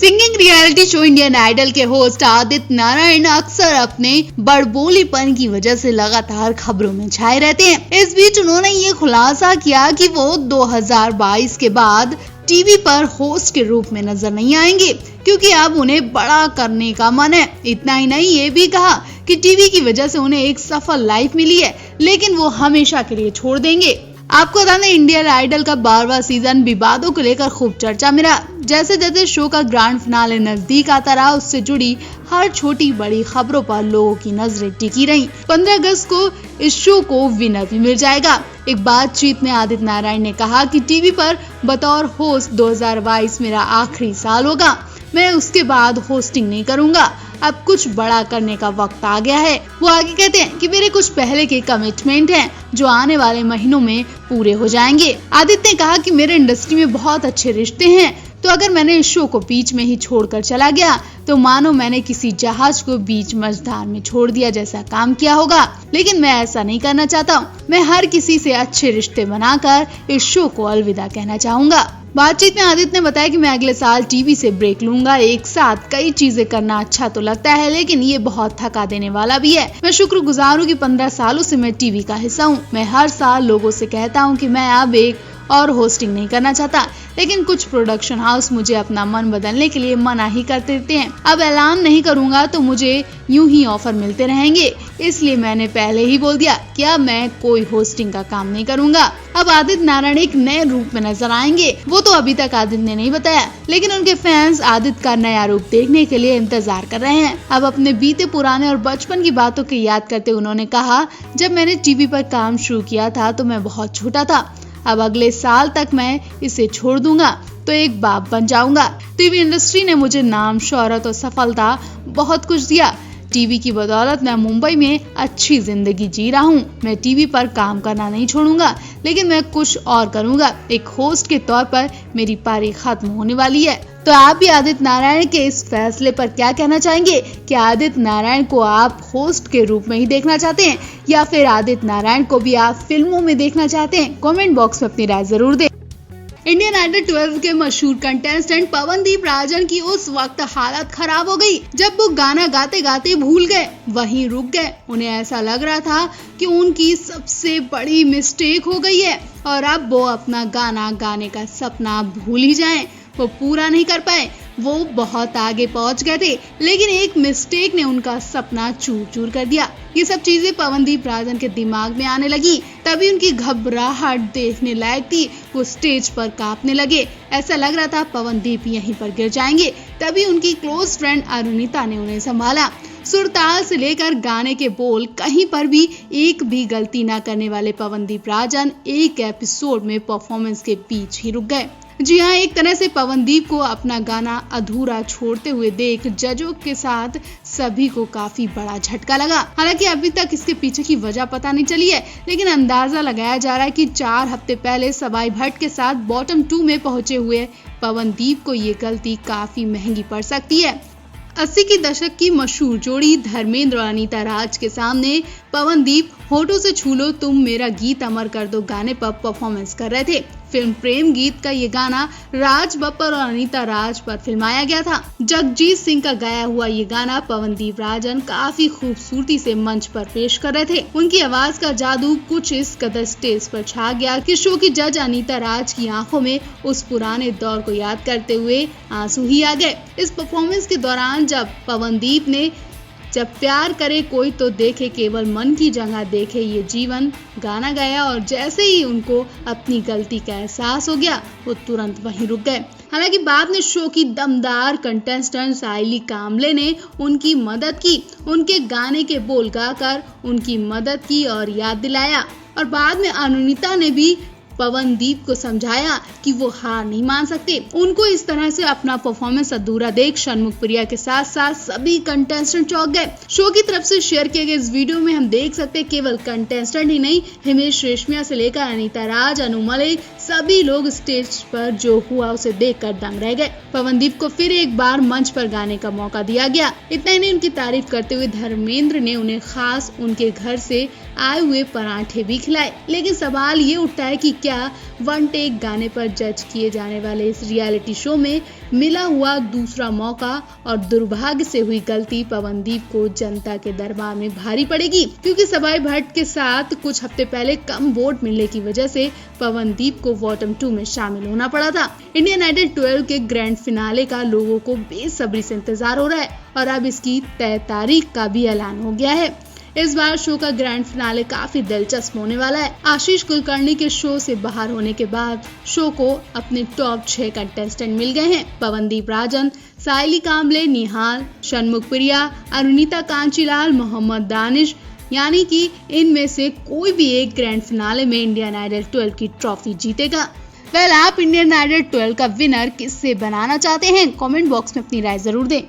Singing reality show Indian Idol के host Aditya Narayan अक्सर अपने बड़बोलेपन की वजह से लगातार खबरों में छाए रहते हैं। इस बीच उन्होंने ये खुलासा किया कि वो 2022 के बाद टीवी पर होस्ट के रूप में नजर नहीं आएंगे, क्योंकि अब उन्हें बड़ा करने का मन है। इतना ही नहीं, ये भी कहा कि टीवी की वजह से उन्हें एक सफल लाइफ मिली है, लेकिन वो हमेशा के लिए छोड़ देंगे। आपको बता दें, इंडियन आइडल का 12वां सीजन विवादों को लेकर खूब चर्चा में रहा। जैसे जैसे शो का ग्रैंड फिनाले नजदीक आता रहा, उससे जुड़ी हर छोटी बड़ी खबरों पर लोगों की नजरें टिकी रहीं। 15 अगस्त को इस शो को विनर भी मिल जाएगा। एक बातचीत में आदित्य नारायण ने कहा कि टीवी पर बतौर होस्ट 2022 मेरा आखिरी साल होगा। मैं उसके बाद होस्टिंग नहीं करूंगा। अब कुछ बड़ा करने का वक्त आ गया है। वो आगे कहते हैं कि मेरे कुछ पहले के कमिटमेंट हैं जो आने वाले महीनों में पूरे हो जाएंगे। आदित्य ने कहा कि मेरे इंडस्ट्री में बहुत अच्छे रिश्ते हैं, तो अगर मैंने इस शो को बीच में ही छोड़कर चला गया तो मानो मैंने किसी जहाज को बीच मझधार में छोड़ दिया जैसा काम किया होगा। लेकिन मैं ऐसा नहीं करना चाहता हूँ। मैं हर किसी से अच्छे रिश्ते बनाकर इस शो को अलविदा कहना चाहूंगा। बातचीत में आदित्य ने बताया कि मैं अगले साल टीवी से ब्रेक लूंगा। एक साथ कई चीजें करना अच्छा तो लगता है, लेकिन ये बहुत थका देने वाला भी है। मैं शुक्रगुजार हूँ कि 15 सालों से मैं टीवी का हिस्सा हूँ। मैं हर साल लोगों से कहता हूँ कि मैं अब एक और होस्टिंग नहीं करना चाहता, लेकिन कुछ प्रोडक्शन हाउस मुझे अपना मन बदलने के लिए मना ही कर देते हैं। अब ऐलान नहीं करूंगा तो मुझे यूं ही ऑफर मिलते रहेंगे, इसलिए मैंने पहले ही बोल दिया कि अब मैं कोई होस्टिंग का काम नहीं करूंगा। अब आदित्य नारायण एक नए रूप में नजर आएंगे। वो तो अभी तक आदित्य ने नहीं बताया, लेकिन उनके फैंस आदित्य का नया रूप देखने के लिए इंतजार कर रहे हैं। अब अपने बीते पुराने और बचपन की बातों की याद करते उन्होंने कहा, जब मैंने टीवी पर काम शुरू किया था तो मैं बहुत छोटा था। अब अगले साल तक मैं इसे छोड़ दूंगा तो एक बाप बन जाऊंगा। टीवी इंडस्ट्री ने मुझे नाम, शोहरत और सफलता बहुत कुछ दिया। टीवी की बदौलत मैं मुंबई में अच्छी जिंदगी जी रहा हूँ। मैं टीवी पर काम करना नहीं छोड़ूंगा, लेकिन मैं कुछ और करूंगा। एक होस्ट के तौर पर मेरी पारी खत्म होने वाली है। तो आप भी आदित्य नारायण के इस फैसले पर क्या कहना चाहेंगे? क्या आदित्य नारायण को आप होस्ट के रूप में ही देखना चाहते हैं, या फिर आदित्य नारायण को भी आप फिल्मों में देखना चाहते हैं? कमेंट बॉक्स में अपनी राय जरूर दें। इंडियन आइडल 12 के मशहूर कंटेस्टेंट पवनदीप राजन की उस वक्त हालत खराब हो गई जब वो गाना गाते गाते भूल गए, वहीं रुक गए। उन्हें ऐसा लग रहा था कि उनकी सबसे बड़ी मिस्टेक हो गई है और अब वो अपना गाना गाने का सपना भूल ही जाएं। वो पूरा नहीं कर पाए। वो बहुत आगे पहुंच गए थे, लेकिन एक मिस्टेक ने उनका सपना चूर चूर कर दिया। ये सब चीजें पवनदीप राजन के दिमाग में आने लगी, तभी उनकी घबराहट देखने लायक थी। वो स्टेज पर कांपने लगे। ऐसा लग रहा था पवनदीप यहीं पर गिर जाएंगे। तभी उनकी क्लोज फ्रेंड अरुणिता ने उन्हें संभाला। सुरताल से लेकर गाने के बोल, कहीं पर भी एक भी गलती न करने वाले पवनदीप राजन एक एपिसोड में परफॉर्मेंस के बीच ही रुक गए। जी हाँ, एक तरह से पवनदीप को अपना गाना अधूरा छोड़ते हुए देख जजों के साथ सभी को काफी बड़ा झटका लगा। हालांकि अभी तक इसके पीछे की वजह पता नहीं चली है, लेकिन अंदाजा लगाया जा रहा है कि 4 हफ्ते पहले सवाई भट्ट के साथ बॉटम 2 में पहुंचे हुए पवनदीप को ये गलती काफी महंगी पड़ सकती है। 80 के दशक की मशहूर जोड़ी धर्मेंद्र और अनीता राज के सामने पवनदीप होठों से छू लो तुम मेरा गीत अमर कर दो गाने पर परफॉर्मेंस कर रहे थे। फिल्म प्रेम गीत का ये गाना राज बब्बर और अनीता राज पर फिल्माया गया था। जगजीत सिंह का गाया हुआ ये गाना पवनदीप राजन काफी खूबसूरती से मंच पर पेश कर रहे थे। उनकी आवाज का जादू कुछ इस कदर स्टेज पर छा गया कि शो की जज अनीता राज की आंखों में उस पुराने दौर को याद करते हुए आंसू ही आ गए। इस परफॉर्मेंस के दौरान जब पवनदीप ने जब प्यार करे कोई तो देखे केवल मन की जगह देखे ये जीवन गाना गाया और जैसे ही उनको अपनी गलती का एहसास हो गया, वो तुरंत वहीं रुक गए। हालांकि बाद में शो की दमदार कंटेस्टेंट साइली कामले ने उनकी मदद की, उनके गाने के बोल गाकर उनकी मदद की और याद दिलाया। और बाद में अरुणिता ने भी पवनदीप को समझाया कि वो हार नहीं मान सकते। उनको इस तरह से अपना परफॉर्मेंस अधूरा देख षणमुख प्रिया के साथ साथ सभी कंटेस्टेंट चौंक गए। शो की तरफ से शेयर किए गए इस वीडियो में हम देख सकते हैं केवल कंटेस्टेंट ही नहीं, हिमेश रेशमिया से लेकर अनीता राज, अनु मलिक, सभी लोग स्टेज पर जो हुआ उसे देखकर दंग रह गए। पवनदीप को फिर एक बार मंच पर गाने का मौका दिया गया। इतना ही नहीं, उनकी तारीफ करते हुए धर्मेंद्र ने उन्हें खास उनके घर से आए हुए पराठे भी खिलाए। लेकिन सवाल ये उठता है कि क्या वन टेक गाने पर जज किए जाने वाले इस रियलिटी शो में मिला हुआ दूसरा मौका और दुर्भाग्य से हुई गलती पवनदीप को जनता के दरबार में भारी पड़ेगी, क्योंकि सबाई भट्ट के साथ कुछ हफ्ते पहले कम वोट मिलने की वजह से पवनदीप को बॉटम 2 में शामिल होना पड़ा था। इंडियन आइडल 12 के ग्रैंड फिनाले का लोगों को बेसब्री से इंतजार हो रहा है और अब इसकी तय तारीख का भी ऐलान हो गया है। इस बार शो का ग्रैंड फिनाले काफी दिलचस्प होने वाला है। आशीष कुलकर्णी के शो से बाहर होने के बाद शो को अपने टॉप 6 कंटेस्टेंट मिल गए हैं। पवनदीप राजन, सायली कांबले, निहाल, षणमुख प्रिया, अरुणिता कांचीलाल, मोहम्मद दानिश, यानी कि इनमें से कोई भी एक ग्रैंड फिनाले में इंडियन आइडल 12 की ट्रॉफी जीतेगा। आप इंडियन आइडल 12 का विनर किससे बनाना चाहते हैं? कमेंट बॉक्स में अपनी राय जरूर दें।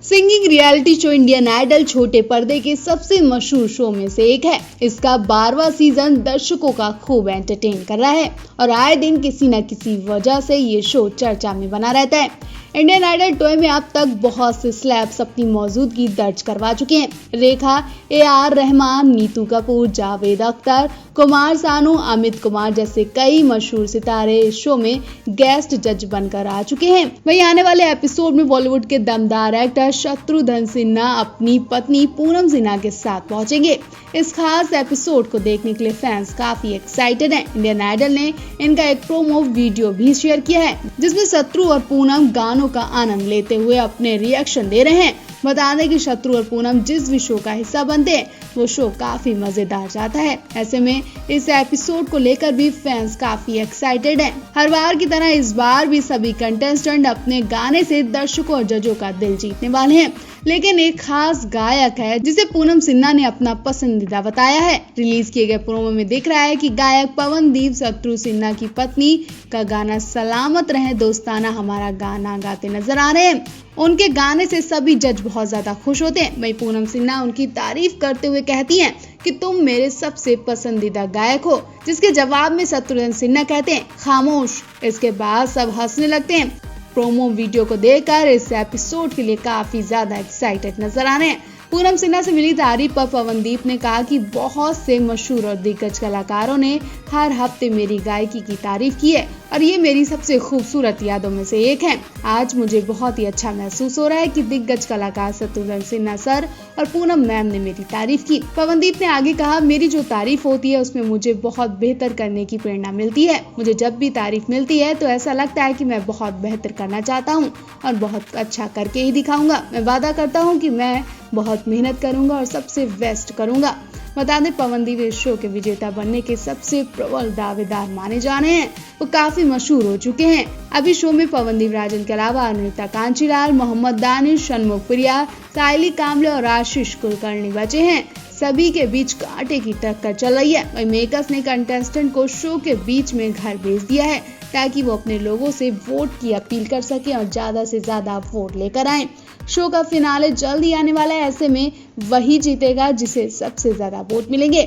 Singing reality show Indian Idol छोटे पर्दे के सबसे मशहूर शो में से एक है। इसका 12वां सीजन दर्शकों का खूब एंटरटेन कर रहा है और आए दिन किसी न किसी वजह से ये शो चर्चा में बना रहता है। इंडियन आइडल 12 में अब तक बहुत से स्लैब्स अपनी मौजूदगी दर्ज करवा चुके हैं। रेखा, AR रहमान, नीतू कपूर, जावेद अख्तर, कुमार सानू, अमित कुमार जैसे कई मशहूर सितारे इस शो में गेस्ट जज बनकर आ चुके हैं। वहीं आने वाले एपिसोड में बॉलीवुड के दमदार एक्टर शत्रुघ्न सिन्हा अपनी पत्नी पूनम सिन्हा के साथ पहुंचेंगे। इस खास एपिसोड को देखने के लिए फैंस काफी एक्साइटेड हैं। इंडियन आइडल ने इनका एक प्रोमो वीडियो भी शेयर किया है, जिसमें शत्रु और पूनम गानों का आनंद लेते हुए अपने रिएक्शन दे रहे हैं। बता दें कि शत्रु और पूनम जिस भी शो का हिस्सा बनते हैं वो शो काफी मजेदार जाता है। ऐसे में इस एपिसोड को लेकर भी फैंस काफी एक्साइटेड हैं। हर बार की तरह इस बार भी सभी कंटेस्टेंट अपने गाने से दर्शकों और जजों का दिल जीतने वाले हैं। लेकिन एक खास गायक है जिसे पूनम सिन्हा ने अपना पसंदीदा बताया है। रिलीज किए गए प्रोमो में दिख रहा है कि गायक पवनदीप शत्रु सिन्हा की पत्नी का गाना सलामत रहे दोस्ताना हमारा गाना गाते नजर आ रहे हैं। उनके गाने से सभी जज बहुत ज्यादा खुश होते हैं। वहीं पूनम सिन्हा उनकी तारीफ करते हुए कहती हैं कि तुम मेरे सबसे पसंदीदा गायक हो, जिसके जवाब में शत्रुघ्न सिन्हा कहते हैं खामोश। इसके बाद सब हंसने लगते हैं। प्रोमो वीडियो को देखकर इस एपिसोड के लिए काफी ज्यादा एक्साइटेड नजर आ रहे हैं। पूनम सिन्हा से मिली तारीफ पर पवनदीप ने कहा कि बहुत से मशहूर और दिग्गज कलाकारों ने हर हफ्ते मेरी गायकी की तारीफ की है और ये मेरी सबसे खूबसूरत यादों में से एक है। आज मुझे बहुत ही अच्छा महसूस हो रहा है कि दिग्गज कलाकार शत्रुघ्न सिन्हा सर और पूनम मैम ने मेरी तारीफ की। पवनदीप ने आगे कहा, मेरी जो तारीफ होती है उसमें मुझे बहुत बेहतर करने की प्रेरणा मिलती है। मुझे जब भी तारीफ मिलती है तो ऐसा लगता है कि मैं बहुत बेहतर करना चाहता हूँ और बहुत अच्छा करके ही दिखाऊंगा। मैं वादा करता हूँ कि मैं बहुत मेहनत करूंगा और सबसे बेस्ट करूंगा। बता दें पवनदीप इस शो के विजेता बनने के सबसे प्रबल दावेदार माने जाने हैं। वो काफी मशहूर हो चुके हैं। अभी शो में पवनदीप राजन के अलावा अरुणिता कांचीलाल, मोहम्मद दानिश, षणमुख प्रिया, सायली कांबले और आशीष कुलकर्णी बचे हैं। सभी के बीच कांटे की टक्कर चल रही है। वहीं मेकर्स ने कंटेस्टेंट को शो के बीच में घर भेज दिया है ताकि वो अपने लोगों से वोट की अपील कर सके और ज्यादा से ज्यादा वोट लेकर आए। शो का फिनाले जल्द ही आने वाला है। ऐसे में वही जीतेगा जिसे सबसे ज्यादा वोट मिलेंगे।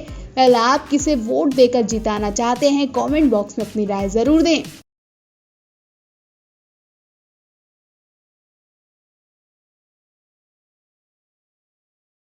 आप किसे वोट देकर जिताना चाहते हैं? कमेंट बॉक्स में अपनी राय जरूर दें।